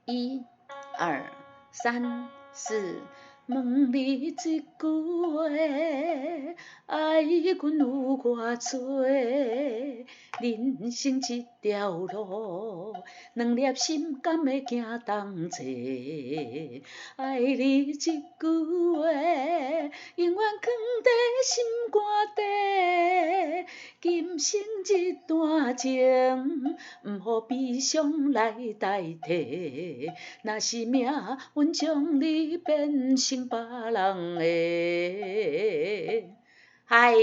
1、2、3、4。问你一句话，爱阮有偌多？人生一条路，两粒心敢会行同齐？爱你一句话，永远藏在心肝底。今生一段情，毋互悲伤来代替。若是命，阮将你变成别人的。嗨，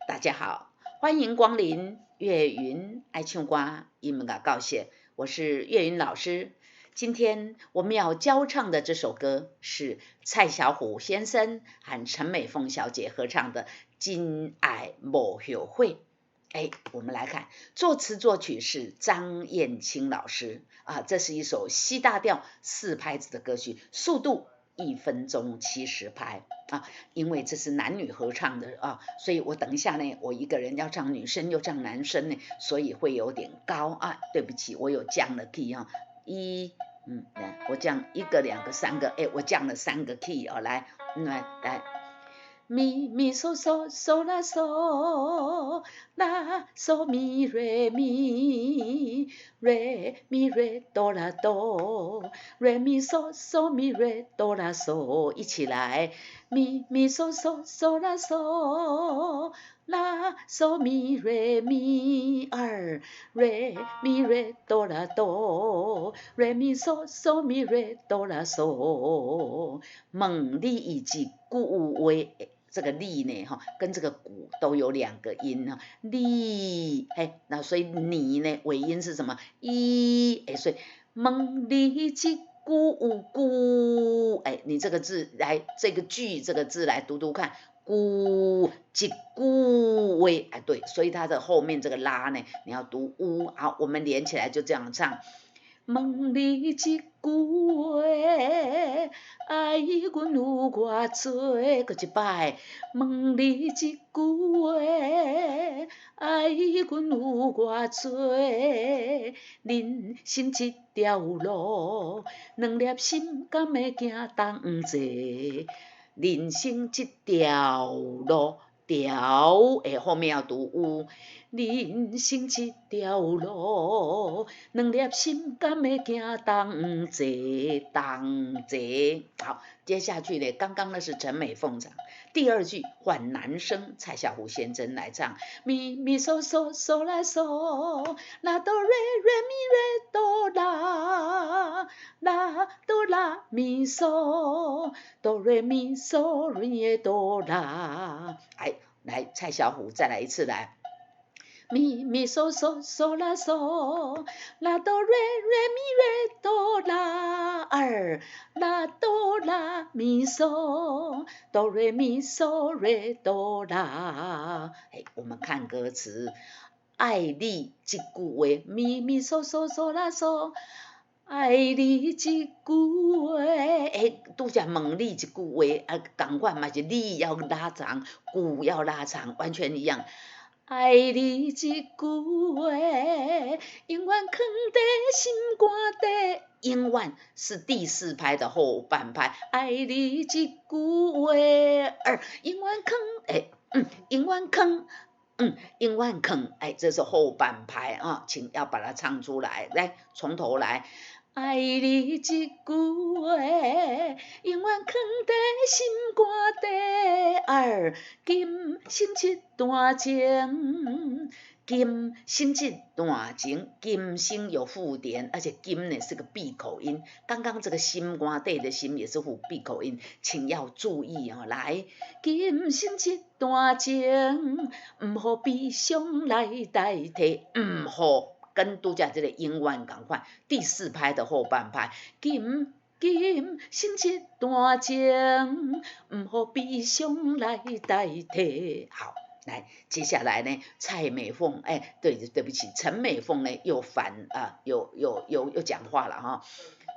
大家好，欢迎光临岳云爱唱歌音乐教室，我是岳云老师。今天我们要教唱的这首歌是蔡小虎先生和陈美凤小姐合唱的《真爱无后悔》。我们来看，作词作曲是张燕青老师啊，这是一首 C 大调4拍子的歌曲，速度1分钟70拍啊。因为这是男女合唱的啊，所以我等一下呢，我一个人要唱女生又唱男生呢，所以会有点高啊，对不起，我有降了 key 啊，我降1个、2个、3个，我降了3个 key 哦，来，来。咪咪嗦嗦嗦啦嗦啦嗦咪瑞咪瑞咪瑞哆啦哆瑞咪嗦嗦咪瑞哆啦嗦，一起来，咪咪嗦嗦嗦啦嗦啦嗦咪瑞咪2瑞咪瑞哆啦哆瑞咪嗦嗦咪瑞哆啦嗦，问你一句话。这个力呢，跟这个鼓都有2个音啊，力，那所以你呢，尾音是什么？所以问你一句你这个字来，这个句这个字来读读看，一句话，对，所以它的后面这个拉呢，你要读好，我们连起来就这样唱。问你一句话，爱阮有偌多？搁一摆，问你一句话，爱阮有偌多？人生一条路，两粒心敢会行同齐？人生一条路，条后面要读人生一条路，两粒心敢会行同齐？好，接下去呢，刚刚那是陈美凤唱，第2句换男生蔡小虎先生来唱，咪咪嗦嗦嗦啦嗦，啦哆瑞瑞咪瑞哆啦，啦哆啦咪嗦，哆瑞咪嗦瑞哆啦。来，蔡小虎再来一次来。咪咪嗦嗦嗦啦嗦，啦哆瑞瑞咪瑞哆啦2，啦哆啦咪嗦，哆瑞咪嗦瑞哆啦。我们看歌词，爱你一句话，咪咪嗦嗦嗦啦嗦，爱你一句话，拄则问你一句话，同款嘛是你要拉长，句要拉长，完全一样。爱你一句话，永远藏在心肝底。永远是第4拍的后半拍，爱你一句话，2永远藏，永远藏。永远藏，这是后半拍啊，请要把它唱出来，来，从头来。爱你一句话，永远藏在心肝底，2今生一段情，今生一段情，今生有附点，而且今呢是个闭口音，刚刚这个心肝底的心也是附闭口音，请要注意哦。来，今生一段情，毋互悲伤来代替，毋互跟拄则这个永远同款，第4拍的后半拍，今生一段情，毋互悲伤来代替。好，来，接下来呢，蔡美凤，对不起，陈美凤呢又又讲话了哈。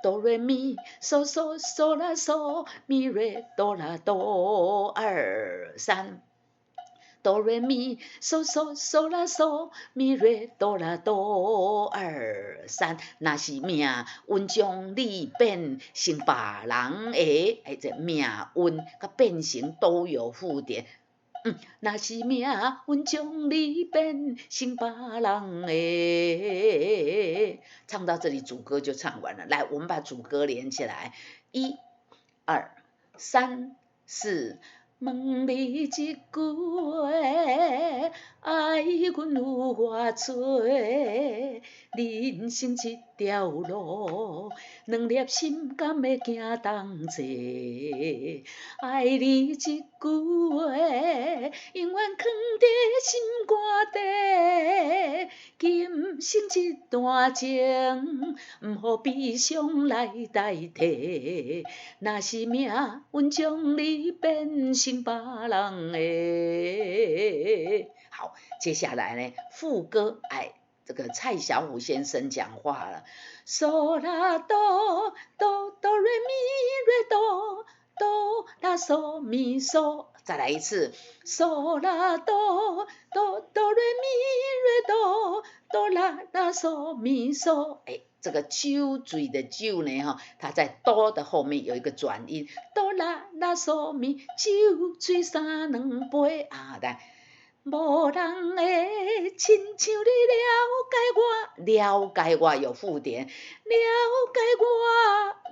哆瑞咪嗦嗦嗦啦嗦，咪瑞哆啦哆2、3。哆来咪嗦嗦嗦啦嗦，咪瑞哆啦哆2、3，若是命运将你变成别人的，这命运甲变成都有附点。若是命运将你变成别人的。唱到这里，主歌就唱完了。来，我们把主歌连起来，1、2、3、4。问你一句话，爱阮有偌多？人生这条路，两粒心敢会行同齐？爱你一句话，永远藏在心肝底。今生这段情，毋互悲伤来代替。若是命运将你变成别人的。好，接下来呢，副歌，这个蔡小虎先生讲话了。嗦啦哆哆哆瑞咪瑞哆哆啦嗦咪嗦，再来一次，嗦啦哆哆哆瑞咪瑞哆哆啦啦嗦咪嗦。这个酒醉的酒呢，它在哆的后面有一个转音，哆啦啦嗦咪，酒醉三两杯啊，来。无人会亲像你了解我有附点，了解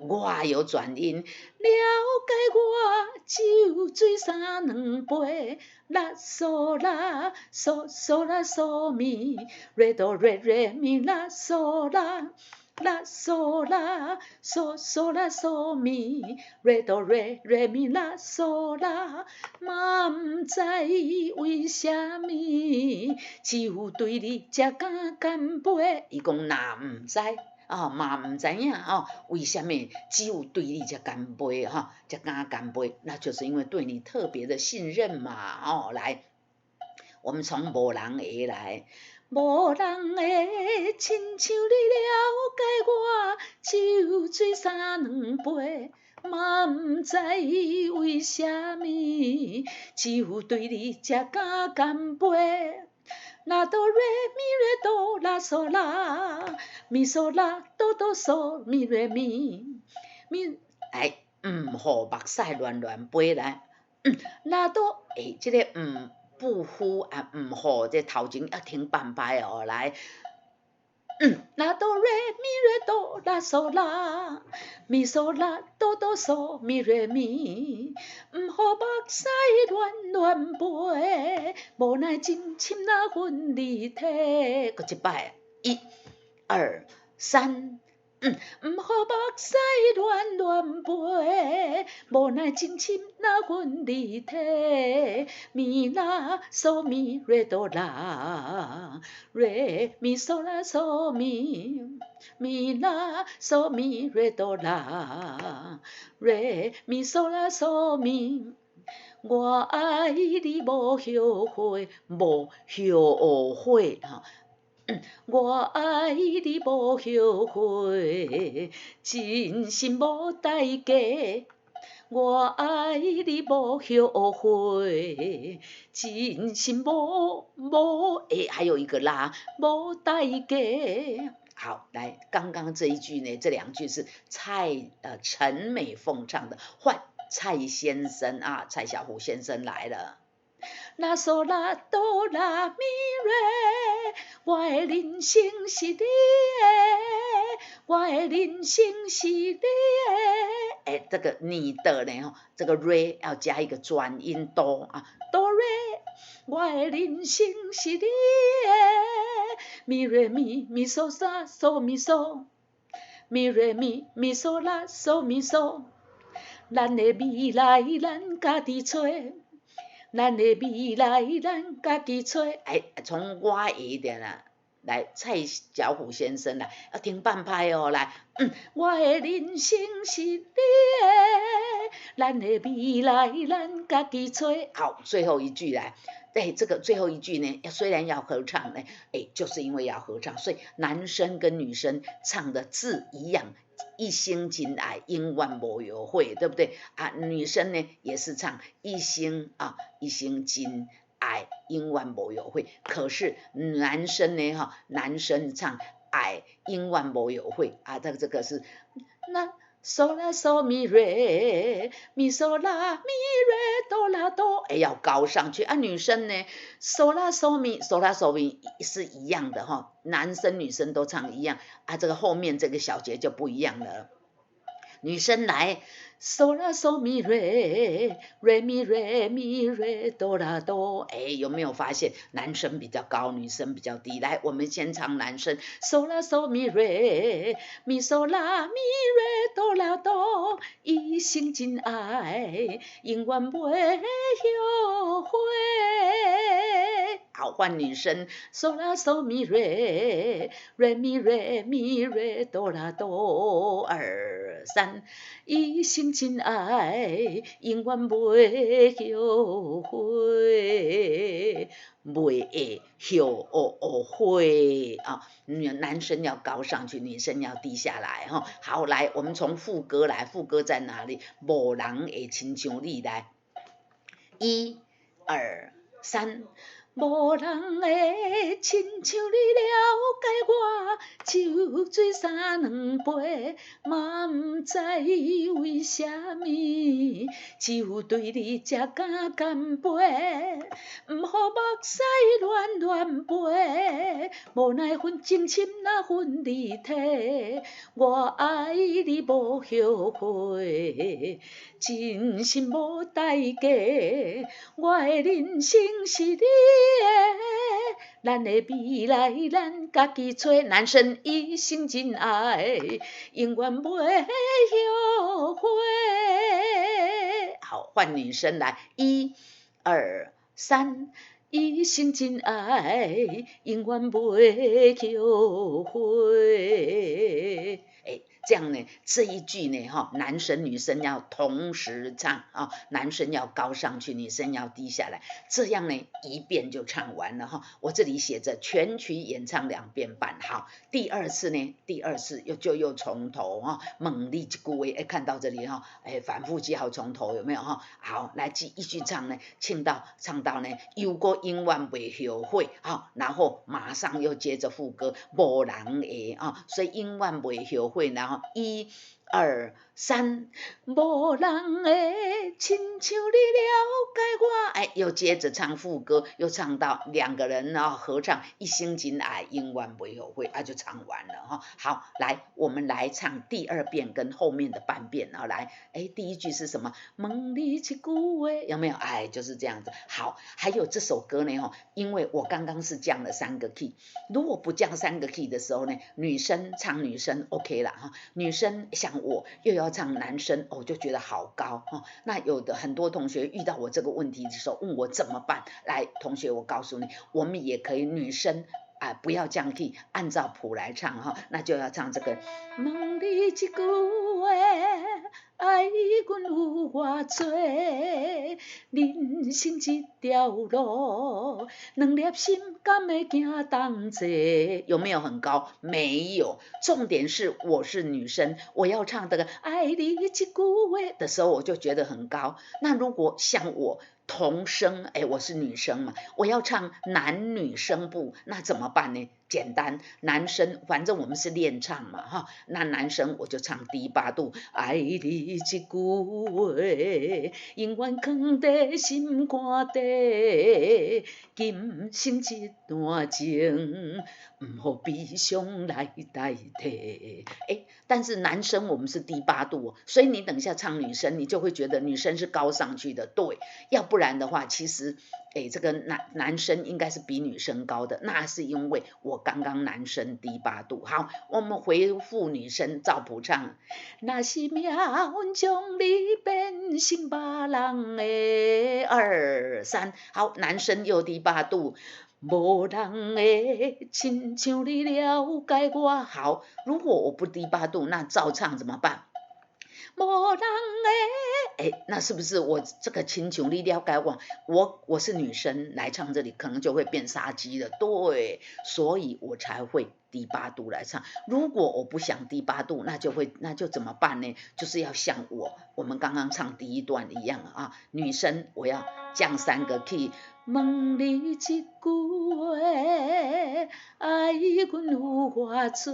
我有转音，了解我酒醉三两杯，啦嗦啦嗦嗦啦嗦咪，瑞哆瑞瑞咪啦嗦啦。啦嗦啦嗦嗦啦嗦咪，瑞哆瑞瑞咪啦嗦啦，嘛毋知为虾米，只有对你才敢干杯。伊讲若毋知嘛毋知影为什么只有对你才干杯才敢干杯？那就是因为对你特别的信任嘛来，我们从无人会来。无人会亲像你了解我，酒醉三两杯，嘛毋知为虾米，只有对你才敢干杯。啦哆瑞咪瑞哆啦嗦啦，咪嗦啦哆哆嗦咪瑞咪，毋互目屎乱乱飞来，啦哆这个不呼毋互，这头前要停半拍来。啦哆瑞咪瑞哆啦嗦啦，咪嗦啦哆哆嗦咪瑞咪，毋互目屎乱乱飞，无奈真深那分离体。搁一摆，1、2、3。毋互目屎乱乱飞，无奈真深那分离体。咪啦嗦咪瑞哆啦，瑞咪嗦啦嗦咪，咪啦嗦咪瑞哆啦，瑞咪嗦啦嗦咪。我爱你无后悔，无后悔我爱你无后悔，真心无代价。我爱你无后悔，真心无还有一个啦，无代价。好，来，刚刚这一句呢，这2句是陈美凤唱的，换蔡先生蔡小虎先生来了。啦嗦啦哆啦咪瑞，我的人生是你的，我的人生是你的。这个你的呢，这个瑞要加一个转音哆哆瑞，我的人生是你的，咪瑞咪咪嗦啦嗦咪嗦，咪瑞咪咪嗦啦嗦咪嗦，咱的未来咱家己找。咱的未来，咱家己找。从我一点来，蔡小虎先生来，要听半拍来。我的人生是你的，咱的未来，咱家己找。好，最后一句来。这个最后一句呢，虽然要合唱呢，就是因为要合唱，所以男生跟女生唱的字一样。一生真爱，永远无后悔，对不对女生呢也是唱一生一生真爱永远无有悔。可是男生呢男生唱爱永远无有悔啊，这个是那。嗦啦嗦咪瑞咪嗦啦咪瑞哆啦哆，要高上去啊！女生呢，嗦啦嗦咪是一样的男生女生都唱一样啊，这个后面这个小节就不一样了。女生来，嗦啦嗦咪瑞，瑞咪瑞咪瑞哆啦哆，有没有发现男生比较高，女生比较低？来，我们先唱男生，嗦啦嗦咪瑞，咪嗦啦咪瑞哆啦哆，一生真爱，永远不会后悔。好，换女生，嗦啦嗦咪瑞，瑞咪瑞咪瑞哆啦哆，2、3，一生真爱，永远不会后悔，不会后悔啊！男生要高上去，女生要低下来哈。好，来，我们从副歌来，副歌在哪里？无人会亲像你来，1、2、3。无人会亲像你了解我，酒醉三两杯，嘛不知为什么，只有对你才敢干杯，不予目屎乱乱飞，无奈分真心那分离体，我爱你无后悔，真心无代价，我的人生是你。咱的未来，咱家己找。男生一生真爱，永远不会后悔。好，换女生来，1、2、3，一生真爱，永远不会后悔。这样呢，这一句呢，男生女生要同时唱啊，男生要高上去，女生要低下来，这样呢，一遍就唱完了我这里写着全曲演唱2遍半。好，第二次呢，又从头猛力一句话，看到这里反复记好从头有没有好，来继续唱呢，唱到呢，如果永远不后悔然后马上又接着副歌，无人会所以永远不后悔，然后1、2、3，无人会亲像你了解我，又接着唱副歌，又唱到2个人合唱，一生真爱，永远不后悔就唱完了好，来，我们来唱第2遍跟后面的半遍来，第一句是什么？梦里一句话，有没有？就是这样子。好，还有这首歌呢因为我刚刚是降了3个 key， 如果不降3个 key 的时候呢，女生唱女生 OK 啦女生像我又要唱男生就觉得好高那有的很多同学遇到我这个问题的时候问我怎么办？来，同学，我告诉你，我们也可以女生不要降 key， 按照谱来唱那就要唱这个梦里一句话，爱阮有偌多，人生一条路，两粒心敢会行同齐？有没有很高？没有。重点是我是女生，我要唱这个爱你一句话的时候，我就觉得很高。那如果像我同声，我是女生嘛，我要唱男女声部，那怎么办呢？简单，男生反正我们是练唱嘛那男生我就唱低8度，爱你一句话，永远藏在心肝底，今生一段情，不予悲伤来代替。但是男生我们是低8度所以你等一下唱女生，你就会觉得女生是高上去的，对，要不然的话，其实这个男生应该是比女生高的，那是因为我刚刚男生低8度。好，我们回复女生照谱唱，那是命运将你变成别人的2、3。好，男生又低8度，无人会亲像你了解我。好，如果我不低8度，那照唱怎么办？无人会，那是不是我这个亲像你了解我是女生来唱这里，可能就会变杀鸡了，对，所以我才会低8度来唱。如果我不想低8度，那就怎么办呢？就是要像我们刚刚唱第一段一样女生我要降3个 key。问你一句话，爱阮有偌多？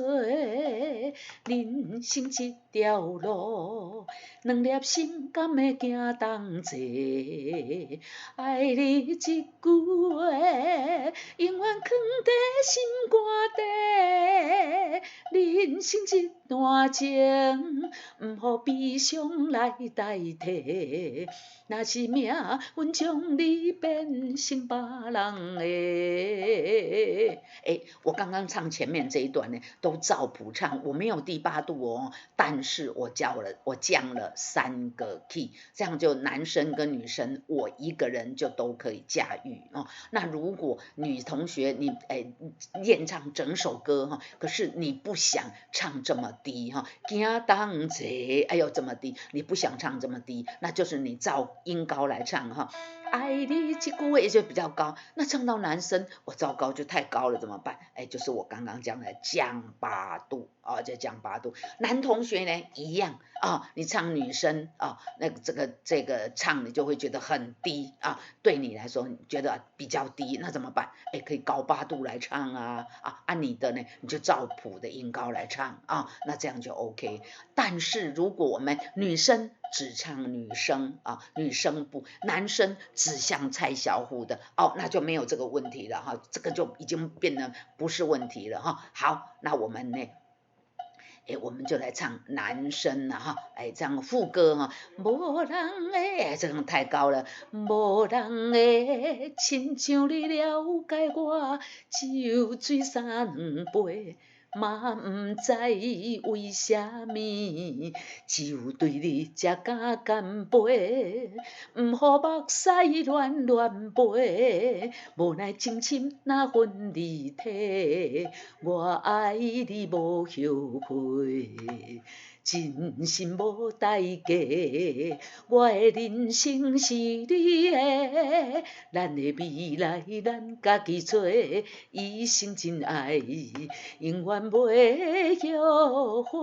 人生这条路，两粒心甘会行同齐？爱你一句话，永远藏在心肝底。人生这段情，毋互悲伤来代替。若是命，阮将你变成别人的。我刚刚唱前面这一段呢，都照谱唱，我没有第8度哦，但是我降了3个 key， 这样就男生跟女生我一个人就都可以驾驭哦。那如果女同学你练唱整首歌哈，可是你不想唱这么低哈，行同齐，哎呦这么低，你不想唱这么低，那就是你照音高来唱哈。爱你这句话也就比较高，那唱到男生，我糟糕就太高了怎么办？就是我刚刚讲的降8度啊，就降8度。男同学呢一样啊，你唱女生啊，那这个唱你就会觉得很低啊，对你来说你觉得比较低，那怎么办？可以高8度来唱啊，按你的呢，你就照谱的音高来唱啊，那这样就 OK。但是如果我们女生只唱女生啊，女生部，男生只像蔡小虎的哦，那就没有这个问题了哈，这个就已经变得不是问题了哈。好，那我们呢？我们就来唱男生了哈，这样副歌哈，无人会，这样太高了，无人会亲像你了解我，酒醉3两杯。嘛毋知为虾米，只有对你才敢干杯，毋互目屎乱乱飞，无奈情深若分离体，我爱你无后悔。真心无代价，我的人生是你的，咱的未来咱家己做，一生真爱，永远袂后悔。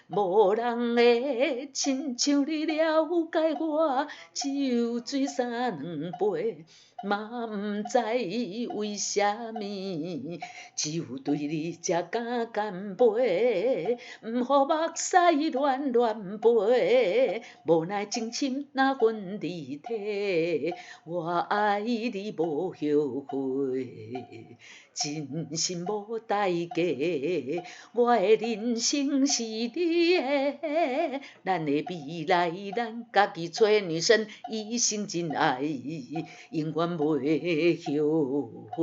无人会亲像你了解我，酒醉3两杯。嘛毋知为虾米，只有对你才敢干杯，毋互目屎乱乱飞，无奈情深若分离体，我爱你无后悔，真心无代价，我的人生是你的，咱的未来咱家己找，女生一生真爱，永远袂后悔。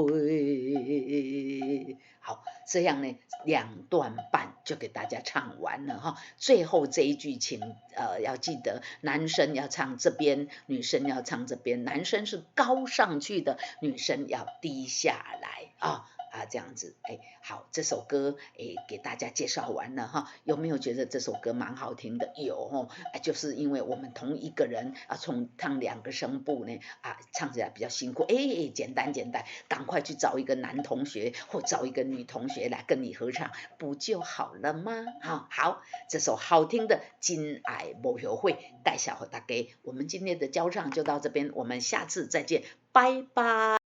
好，这样呢2段半就给大家唱完了哈。最后这一句请要记得，男生要唱这边，女生要唱这边，男生是高上去的，女生要低下来啊。这样子，好，这首歌给大家介绍完了哈，有没有觉得这首歌蛮好听的？有哦，就是因为我们同一个人从唱2个声部呢唱起来比较辛苦，简单，赶快去找一个男同学或找一个女同学来跟你合唱，不就好了吗？好，这首好听的《真爱无后悔》介绍给大家，我们今天的教唱就到这边，我们下次再见，拜拜。